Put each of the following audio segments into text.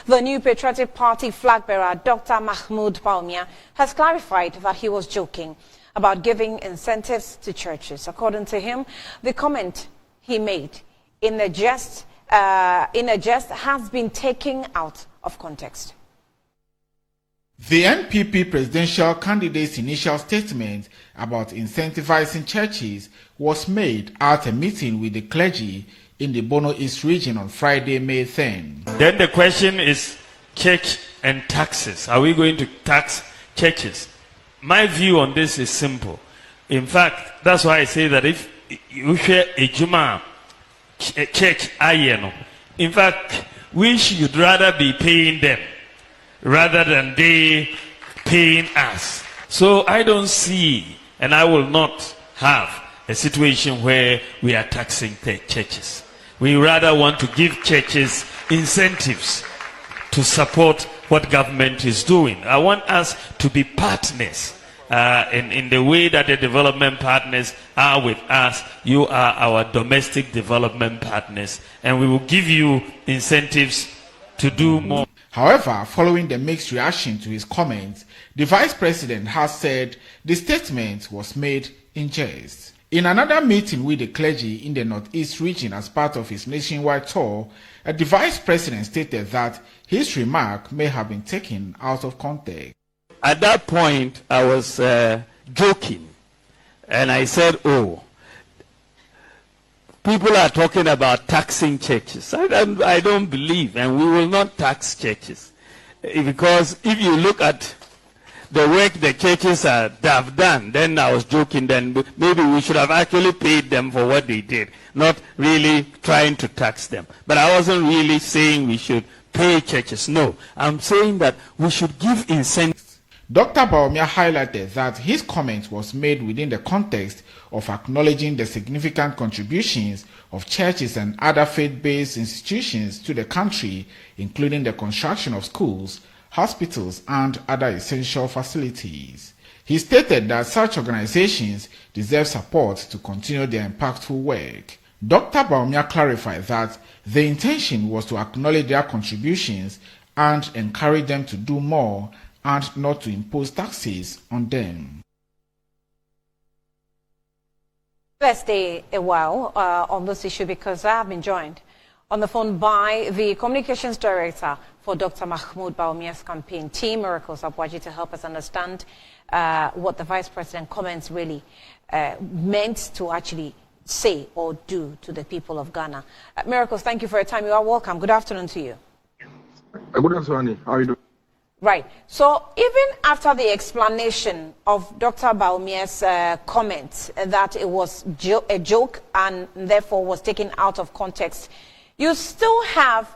The new Patriotic Party flag bearer, Dr. Mahmoud Bawumia, has clarified that he was joking about giving incentives to churches. According to him, the comment he made in a jest has been taken out of context. The NPP presidential candidate's initial statement about incentivizing churches was made at a meeting with the clergy in the Bono East region on Friday, May 10. Then the question is church and taxes. Are we going to tax churches? My view on this is simple. In fact, that's why I say that if you share a Juma church, in fact, we should rather be paying them rather than they paying us. So I don't see, and I will not have a situation where we are taxing the churches. We rather want to give churches incentives to support what government is doing. I want us to be partners in the way that the development partners are with us. You are our domestic development partners, and we will give you incentives to do more. However, following the mixed reaction to his comments, the vice president has said the statement was made in jest. In another meeting with the clergy in the Northeast region as part of his nationwide tour, the vice president stated that his remark may have been taken out of context. At that point, I was joking, and I said, oh, people are talking about taxing churches. I don't believe, and we will not tax churches. Because if you look at the work the churches have done, then I was joking, then maybe we should have actually paid them for what they did, not really trying to tax them. But I wasn't really saying we should pay churches. No, I'm saying that we should give incentives. Dr. Bawumia highlighted that his comment was made within the context of acknowledging the significant contributions of churches and other faith-based institutions to the country, including the construction of schools, hospitals, and other essential facilities. He stated that such organizations deserve support to continue their impactful work. Dr. Bawumia clarified that the intention was to acknowledge their contributions and encourage them to do more and not to impose taxes on them. Let's stay a while on this issue because I have been joined on the phone by the communications director for Dr. Mahmoud Bawumia's campaign team, Miracles Abwaji, to help us understand what the vice president comments really meant to actually say or do to the people of Ghana. Miracles, thank you for your time. You are welcome. Good afternoon to you. Good afternoon. How are you doing? Right. So even after the explanation of Dr. Bawumia's comment that it was a joke and therefore was taken out of context, you still have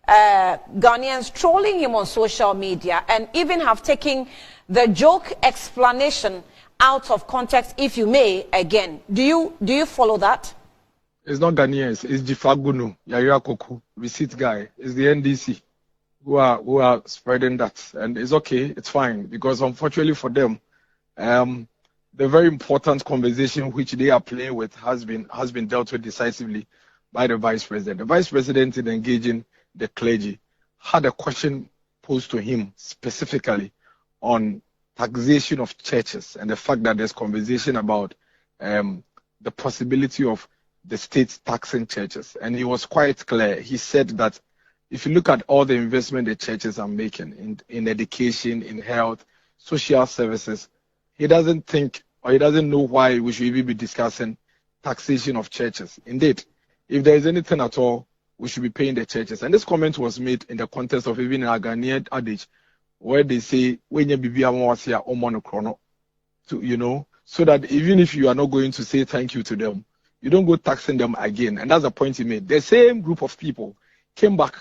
Ghanaians trolling him on social media and even have taken the joke explanation out of context, if you may, again. Do you follow that? It's not Ghanaians. It's Jifagunu, Yaya Koku, receipt guy. It's the NDC. Who are spreading that, and it's okay, it's fine, because unfortunately for them, the very important conversation which they are playing with has been dealt with decisively by the vice president. The vice president, in engaging the clergy, had a question posed to him specifically on taxation of churches and the fact that there's conversation about the possibility of the state taxing churches, and he was quite clear. He said that if you look at all the investment the churches are making in education, in health, social services, he doesn't think or he doesn't know why we should even be discussing taxation of churches. Indeed, if there is anything at all, we should be paying the churches. And this comment was made in the context of even a Ghanaian adage where they say, when you be chrono, so that even if you are not going to say thank you to them, you don't go taxing them again. And that's the point he made. The same group of people came back,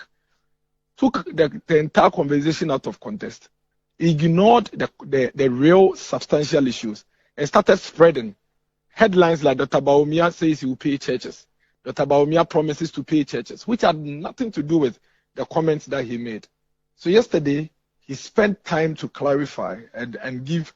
took the entire conversation out of context, ignored the real substantial issues, and started spreading headlines like Dr. Bawumia says he will pay churches. Dr. Bawumia promises to pay churches, which had nothing to do with the comments that he made. So yesterday, he spent time to clarify and give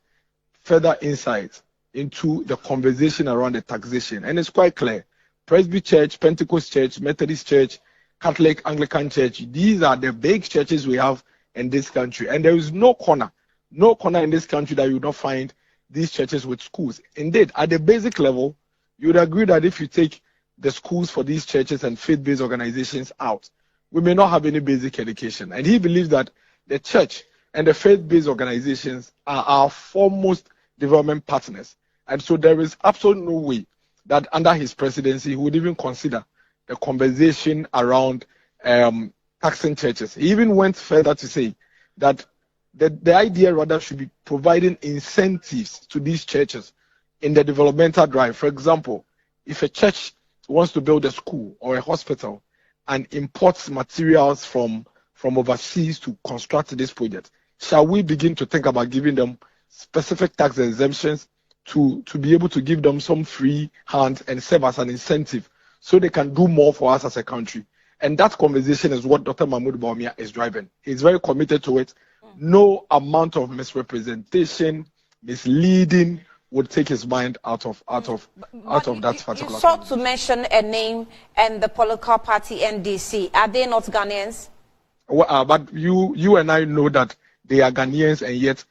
further insights into the conversation around the taxation. And it's quite clear. Presby Church, Pentecost Church, Methodist Church, Catholic, Anglican Church. These are the big churches we have in this country. And there is no corner in this country that you will not find these churches with schools. Indeed, at the basic level, you would agree that if you take the schools for these churches and faith-based organizations out, we may not have any basic education. And he believes that the church and the faith-based organizations are our foremost development partners. And so there is absolutely no way that under his presidency he would even consider the conversation around taxing churches. He even went further to say that the idea rather should be providing incentives to these churches in the developmental drive. For example, if a church wants to build a school or a hospital and imports materials from overseas to construct this project, shall we begin to think about giving them specific tax exemptions to be able to give them some free hand and serve as an incentive so they can do more for us as a country? And that conversation is what Dr. Mahmoud Bawumia is driving. He's very committed to it. No amount of misrepresentation, misleading would take his mind out of that particular. You sought to mention a name and the political party NDC. Are they not Ghanaians? Well, but you and I know that they are Ghanaians and yet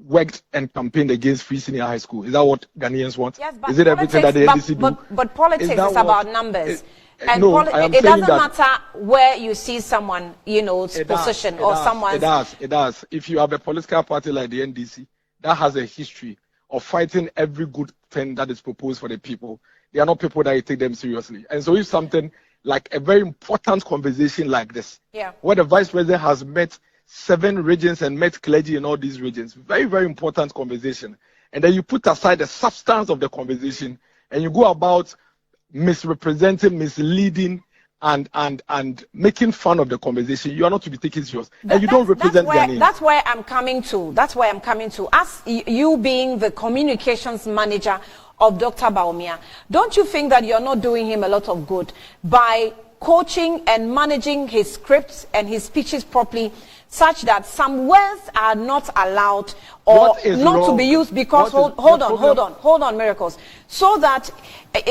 worked and campaigned against Free Senior High School. Is that what Ghanaians want? Yes, but is it everything that the NDC do? But politics is about numbers. And no, it doesn't matter where you see someone, position or someone. It does. If you have a political party like the NDC that has a history of fighting every good thing that is proposed for the people, they are not people that you take them seriously. And so if something like a very important conversation like this, where the vice president has met 7 regions and met clergy in all these regions, very, very important conversation, and then you put aside the substance of the conversation and you go about misrepresenting, misleading, and making fun of the conversation, you are not to be taken serious, and you don't represent their name. That's where I'm coming to. As you being the communications manager of Dr. Bawumia, don't you think that you're not doing him a lot of good by coaching and managing his scripts and his speeches properly, such that some words are not allowed or not to be used because hold on, Miracles, so that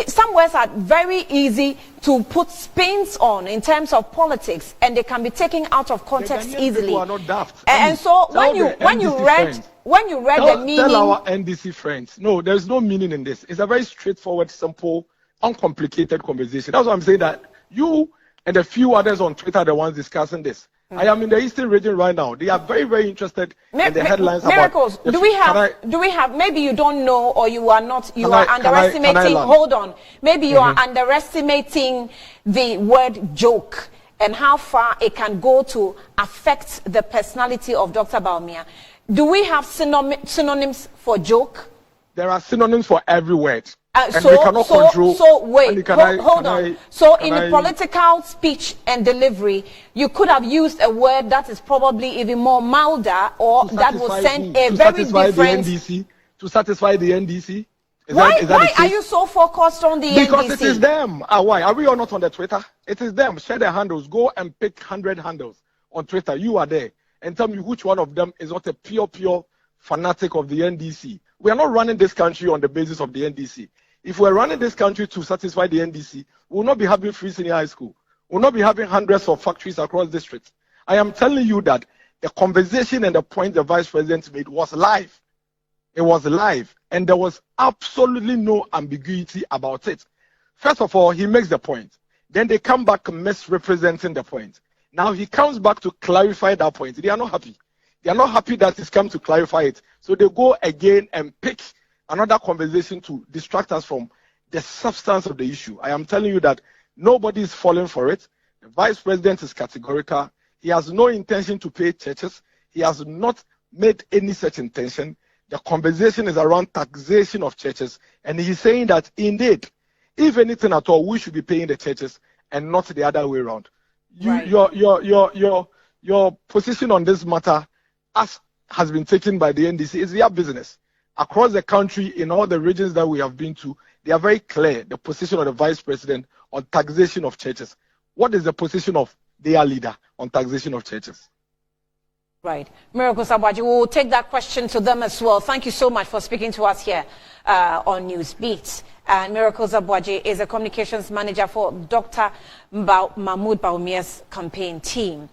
some words are very easy to put spins on in terms of politics, and they can be taken out of context easily. Are not daft. And so when you read the meaning, tell our NDC friends, no, there's no meaning in this. It's a very straightforward, simple, uncomplicated conversation. That's why I'm saying that you and a few others on Twitter are the ones discussing this. I am in the Eastern region right now. They are very, very interested in the headlines. Miracles, about... do we have, maybe you don't know, or you are not, you are underestimating, hold on. Maybe you are underestimating the word joke and how far it can go to affect the personality of Dr. Bawumia. Do we have synonyms for joke? There are synonyms for every word. So wait, hold on. So in the political speech and delivery, you could have used a word that is probably even more milder, or that will send a very different... To satisfy the NDC? Why are you so focused on the NDC? Because it is them. Why? Are we all not on the Twitter? It is them. Share their handles. Go and pick 100 handles on Twitter. You are there. And tell me which one of them is not a pure fanatic of the NDC. We are not running this country on the basis of the NDC. If we're running this country to satisfy the NDC, we will not be having Free Senior High School. We will not be having hundreds of factories across districts. I am telling you that the conversation and the point the vice president made was live. It was live, and there was absolutely no ambiguity about it. First of all, he makes the point. Then they come back misrepresenting the point. Now he comes back to clarify that point. They are not happy. They are not happy that he's come to clarify it. So they go again and pick another conversation to distract us from the substance of the issue. I am telling you that nobody is falling for it. The vice president is categorical. He has no intention to pay churches. He has not made any such intention. The conversation is around taxation of churches. And he's saying that indeed, if anything at all, we should be paying the churches and not the other way around. Your position on this matter, as has been taken by the NDC, is their business. Across the country, in all the regions that we have been to, they are very clear, the position of the vice president on taxation of churches. What is the position of their leader on taxation of churches? Right. Miracle Sabwaji, we'll take that question to them as well. Thank you so much for speaking to us here on Newsbeat. And Miracle Sabwaji is a communications manager for Dr. Mahmoud Bawumia's campaign team.